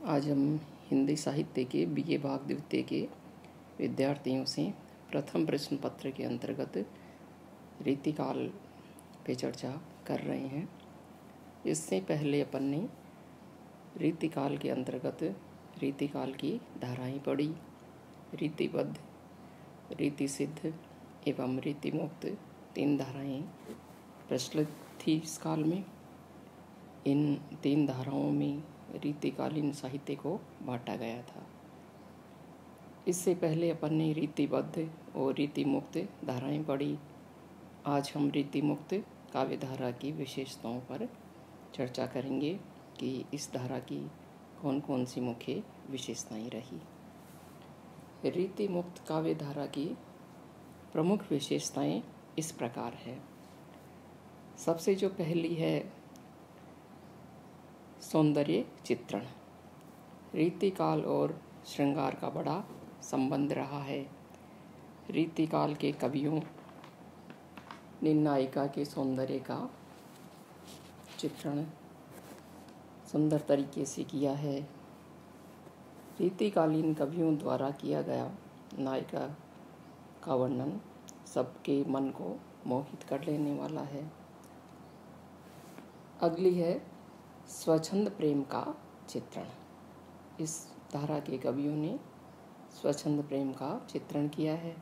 आज हम हिंदी साहित्य के बीए भाग द्वितीय के विद्यार्थियों से प्रथम प्रश्न पत्र के अंतर्गत रीतिकाल पे चर्चा कर रहे हैं। इससे पहले अपन ने रीतिकाल के अंतर्गत रीतिकाल की धाराएं पढ़ी। रीतिबद्ध, रीतिसिद्ध एवं रीतिमुक्त 3 धाराएं प्रचलित थी इस काल में। इन 3 धाराओं में रीतिकालीन साहित्य को बांटा गया था। इससे पहले अपन ने रीतिबद्ध और रीतिमुक्त धाराएं पढ़ी। आज हम रीतिमुक्त काव्य धारा की विशेषताओं पर चर्चा करेंगे कि इस धारा की कौन कौन सी मुख्य विशेषताएं रही। रीतिमुक्त काव्य धारा की प्रमुख विशेषताएं इस प्रकार है। सबसे जो पहली है सौंदर्य चित्रण। रीतिकाल और श्रृंगार का बड़ा संबंध रहा है। रीतिकाल के कवियों ने नायिका के सौंदर्य का चित्रण सुंदर तरीके से किया है। रीतिकालीन कवियों द्वारा किया गया नायिका का वर्णन सबके मन को मोहित कर लेने वाला है। अगली है स्वच्छंद प्रेम का चित्रण। इस धारा के कवियों ने स्वच्छंद प्रेम का चित्रण किया है।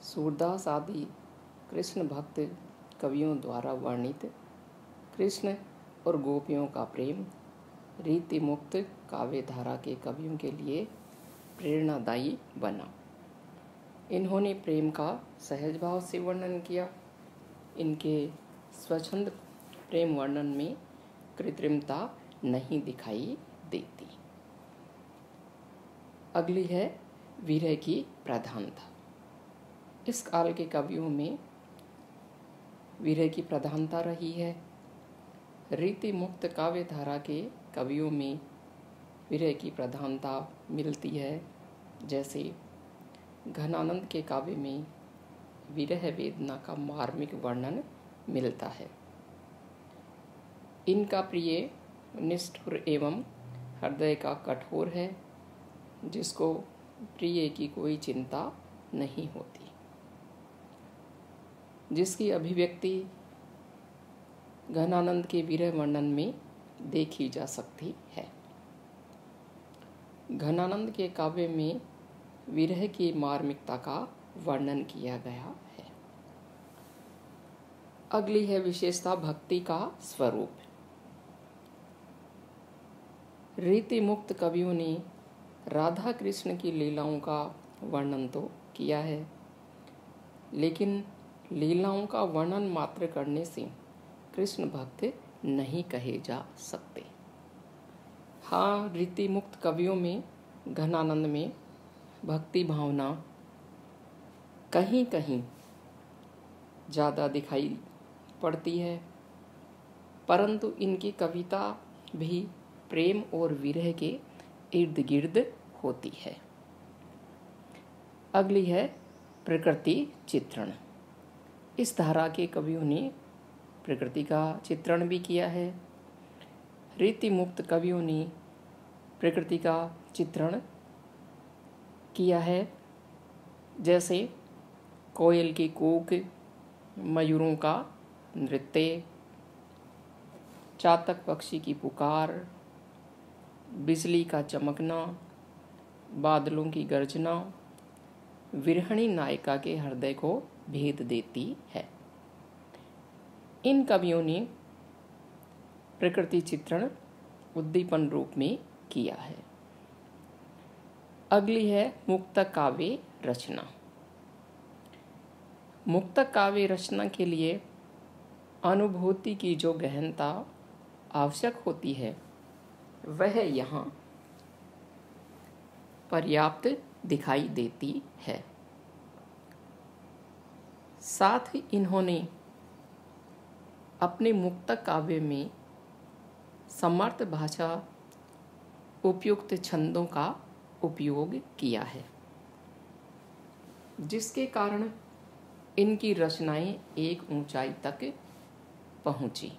सूरदास आदि कृष्ण भक्त कवियों द्वारा वर्णित कृष्ण और गोपियों का प्रेम रीतिमुक्त काव्य धारा के कवियों के लिए प्रेरणादायी बना। इन्होंने प्रेम का सहज भाव से वर्णन किया। इनके स्वच्छंद प्रेम वर्णन में कृत्रिमता नहीं दिखाई देती। अगली है विरह की प्रधानता। इस काल के कवियों में विरह की प्रधानता रही है। रीति मुक्त काव्य धारा के कवियों में विरह की प्रधानता मिलती है। जैसे घनानंद के काव्य में विरह वेदना का मार्मिक वर्णन मिलता है। इनका प्रिय निष्ठुर एवं हृदय का कठोर है, जिसको प्रिय की कोई चिंता नहीं होती, जिसकी अभिव्यक्ति घनानंद के विरह वर्णन में देखी जा सकती है। घनानंद के काव्य में विरह की मार्मिकता का वर्णन किया गया है। अगली है विशेषता भक्ति का स्वरूप। रीति मुक्त कवियों ने राधा कृष्ण की लीलाओं का वर्णन तो किया है, लेकिन लीलाओं का वर्णन मात्र करने से कृष्ण भक्त नहीं कहे जा सकते। हाँ, रीति मुक्त कवियों में घनानंद में भक्ति भावना कहीं कहीं ज़्यादा दिखाई पड़ती है, परंतु इनकी कविता भी प्रेम और विरह के इर्द गिर्द होती है। अगली है प्रकृति चित्रण। इस धारा के कवियों ने प्रकृति का चित्रण भी किया है। रीति मुक्त कवियों ने प्रकृति का चित्रण किया है, जैसे कोयल की कूक, मयूरों का नृत्य, चातक पक्षी की पुकार, बिजली का चमकना, बादलों की गर्जना विरहणी नायिका के हृदय को भेद देती है। इन कवियों ने प्रकृति चित्रण उद्दीपन रूप में किया है। अगली है मुक्तक काव्य रचना। मुक्तक काव्य रचना के लिए अनुभूति की जो गहनता आवश्यक होती है, वह यहाँ पर्याप्त दिखाई देती है। साथ ही इन्होंने अपने मुक्तक काव्य में समर्थ भाषा, उपयुक्त छंदों का उपयोग किया है, जिसके कारण इनकी रचनाएं एक ऊंचाई तक पहुंची।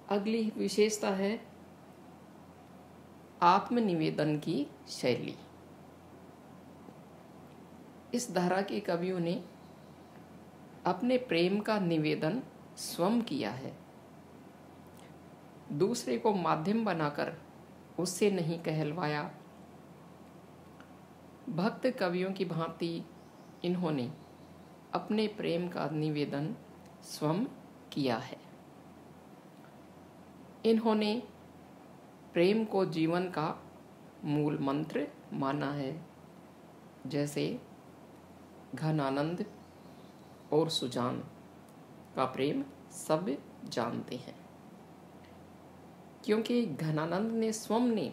अगली विशेषता है आत्मनिवेदन की शैली। इस धारा के कवियों ने अपने प्रेम का निवेदन स्वयं किया है, दूसरे को माध्यम बनाकर उससे नहीं कहलवाया। भक्त कवियों की भांति इन्होंने अपने प्रेम का निवेदन स्वयं किया है। इन्होंने प्रेम को जीवन का मूल मंत्र माना है, जैसे घनानंद और सुजान का प्रेम सब जानते हैं, क्योंकि घनानंद ने स्वयं ने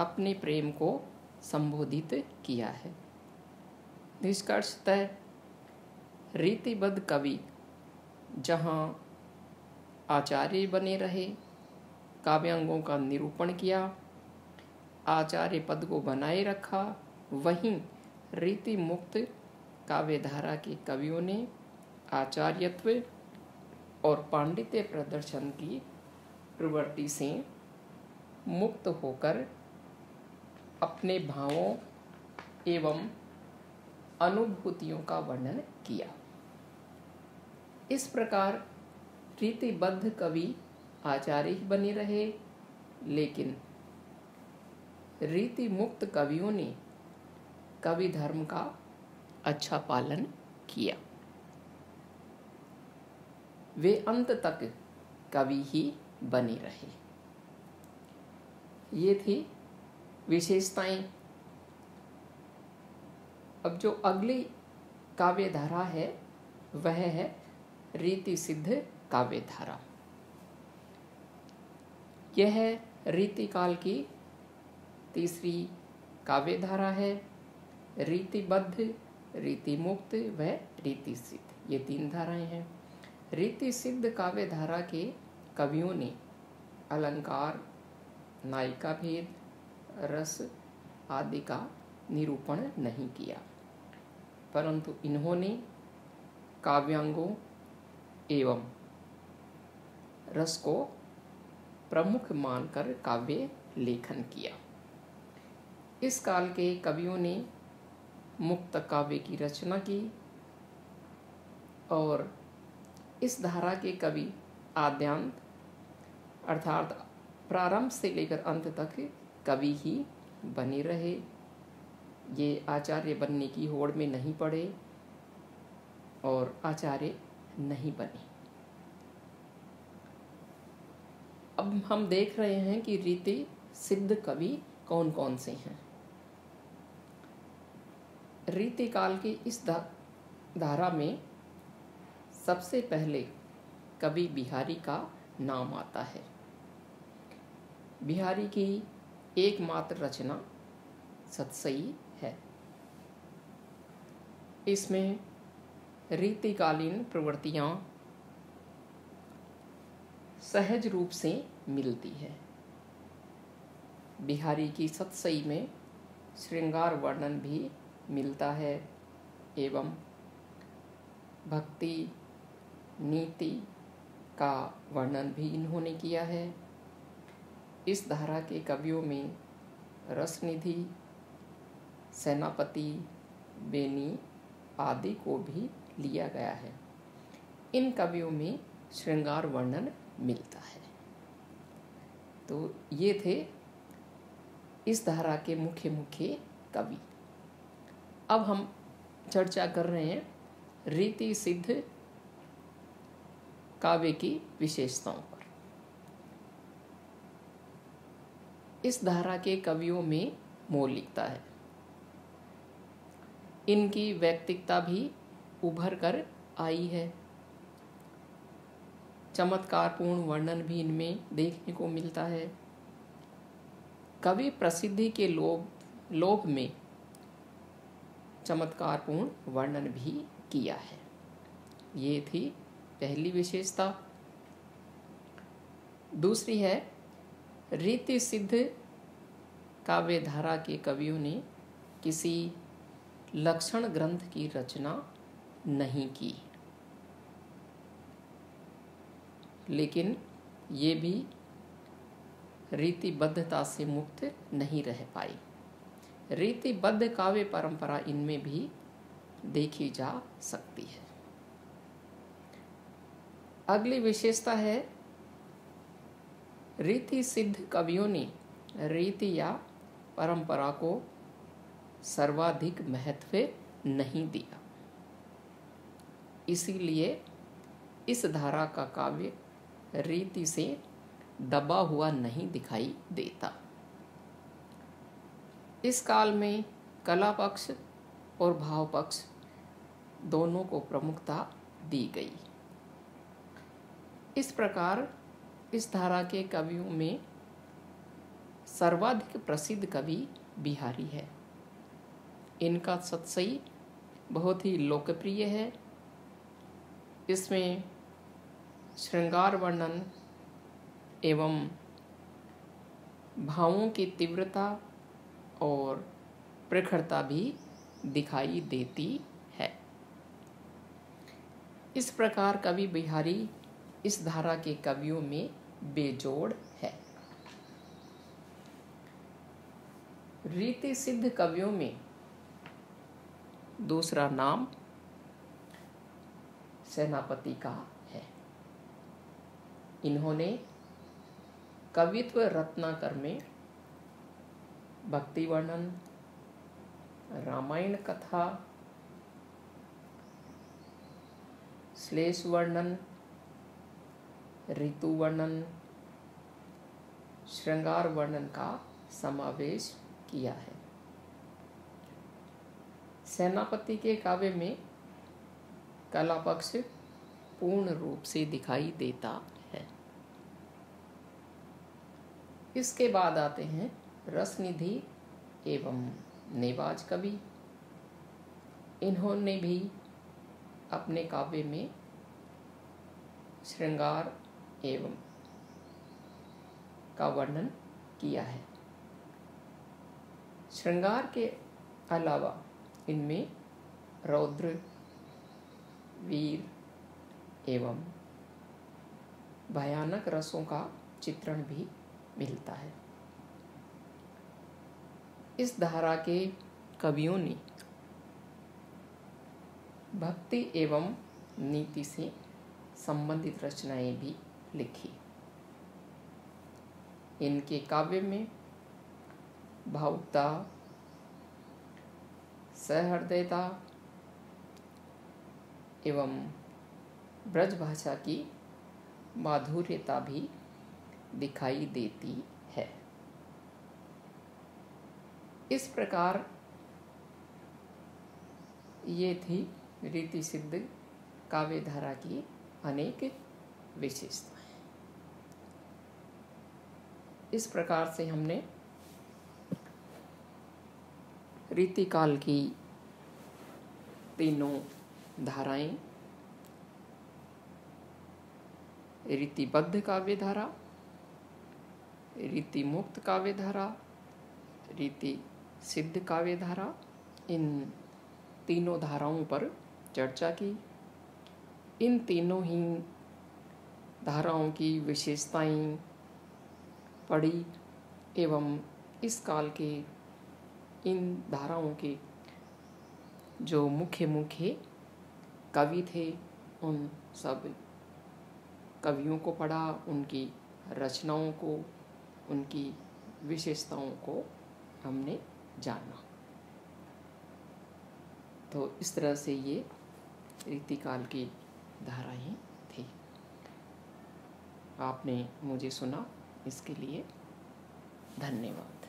अपने प्रेम को संबोधित किया है। निष्कर्षतः रीतिबद्ध कवि जहाँ आचार्य बने रहे, काव्यांगों का निरूपण किया, आचार्य पद को बनाए रखा, वहीं रीति मुक्त काव्यधारा के कवियों ने आचार्यत्व और पांडित्य प्रदर्शन की प्रवृत्ति से मुक्त होकर अपने भावों एवं अनुभूतियों का वर्णन किया। इस प्रकार रीतिबद्ध कवि आचार्य ही बने रहे, लेकिन रीति मुक्त कवियों ने कवि धर्म का अच्छा पालन किया। वे अंत तक कवि ही बने रहे। ये थी विशेषताएं। अब जो अगली काव्यधारा है वह है रीति सिद्ध काव्यधारा। यह रीतिकाल की तीसरी काव्यधारा है। रीतिबद्ध, रीति मुक्त व रीति सिद्ध, ये तीन धाराएं हैं। रीति सिद्ध काव्यधारा के कवियों ने अलंकार, नायिका भेद, रस आदि का निरूपण नहीं किया, परंतु इन्होंने काव्यांगों एवं रस को प्रमुख मानकर काव्य लेखन किया। इस काल के कवियों ने मुक्त काव्य की रचना की और इस धारा के कवि आद्यांत अर्थात प्रारंभ से लेकर अंत तक कवि ही बने रहे। ये आचार्य बनने की होड़ में नहीं पड़े और आचार्य नहीं बने। अब हम देख रहे हैं कि रीति सिद्ध कवि कौन कौन से हैं। रीति काल की इस धारा में सबसे पहले कवि बिहारी का नाम आता है। बिहारी की एकमात्र रचना सतसई है। इसमें रीतिकालीन प्रवृत्तियां सहज रूप से मिलती है। बिहारी की सतसई में श्रृंगार वर्णन भी मिलता है एवं भक्ति नीति का वर्णन भी इन्होंने किया है। इस धारा के कवियों में रसनिधि, सेनापति, बेनी आदि को भी लिया गया है। इन कवियों में श्रृंगार वर्णन मिलता है। तो ये थे इस धारा के मुख्य मुख्य कवि। अब हम चर्चा कर रहे हैं रीति सिद्ध काव्य की विशेषताओं पर। इस धारा के कवियों में मौलिकता है। इनकी व्यक्तिकता भी उभर कर आई है। चमत्कारपूर्ण वर्णन भी इनमें देखने को मिलता है। कवि प्रसिद्धि के लोभ में चमत्कारपूर्ण वर्णन भी किया है। ये थी पहली विशेषता। दूसरी है रीति सिद्ध काव्यधारा के कवियों ने किसी लक्षण ग्रंथ की रचना नहीं की, लेकिन ये भी रीतिबद्धता से मुक्त नहीं रह पाई। रीतिबद्ध काव्य परंपरा इनमें भी देखी जा सकती है। अगली विशेषता है रीति सिद्ध कवियों ने रीति या परंपरा को सर्वाधिक महत्व नहीं दिया, इसीलिए इस धारा का काव्य रीति से दबा हुआ नहीं दिखाई देता। इस काल में कला पक्ष और भाव पक्ष दोनों को प्रमुखता दी गई। इस प्रकार इस धारा के कवियों में सर्वाधिक प्रसिद्ध कवि बिहारी है। इनका सतसई बहुत ही लोकप्रिय है। इसमें श्रृंगार वर्णन एवं भावों की तीव्रता और प्रखरता भी दिखाई देती है। इस प्रकार कवि बिहारी इस धारा के कवियों में बेजोड़ है। रीति सिद्ध कवियों में दूसरा नाम सेनापति का है। इन्होंने कवित्व रत्नाकर में भक्ति वर्णन, रामायण कथा, श्लेष वर्णन, ऋतु वर्णन, श्रृंगार वर्णन का समावेश किया है। सेनापति के काव्य में कला पक्ष पूर्ण रूप से दिखाई देता है। इसके बाद आते हैं रसनिधि एवं नेवाज कवि। इन्होंने भी अपने काव्य में श्रृंगार एवं का वर्णन किया है। श्रृंगार के अलावा इनमें रौद्र, वीर एवं भयानक रसों का चित्रण भी मिलता है। इस धारा के कवियों ने भक्ति एवं नीति से संबंधित रचनाएं भी लिखी। इनके काव्य में भावुकता, सहृदयता एवं ब्रज भाषा की माधुर्यता भी दिखाई देती है। इस प्रकार ये थी रीति सिद्ध काव्य धारा की अनेक विशेषताएं। इस प्रकार से हमने रीतिकाल की तीनों धाराएं, रीतिबद्ध काव्य धारा, रीति मुक्त काव्य धारा, रीति सिद्ध काव्य धारा, इन तीनों धाराओं पर चर्चा की। इन तीनों ही धाराओं की विशेषताएं पढ़ी एवं इस काल के इन धाराओं के जो मुख्य कवि थे उन सब कवियों को पढ़ा, उनकी रचनाओं को, उनकी विशेषताओं को हमने जाना। तो इस तरह से ये रीतिकाल की धाराएं थी। आपने मुझे सुना, इसके लिए धन्यवाद।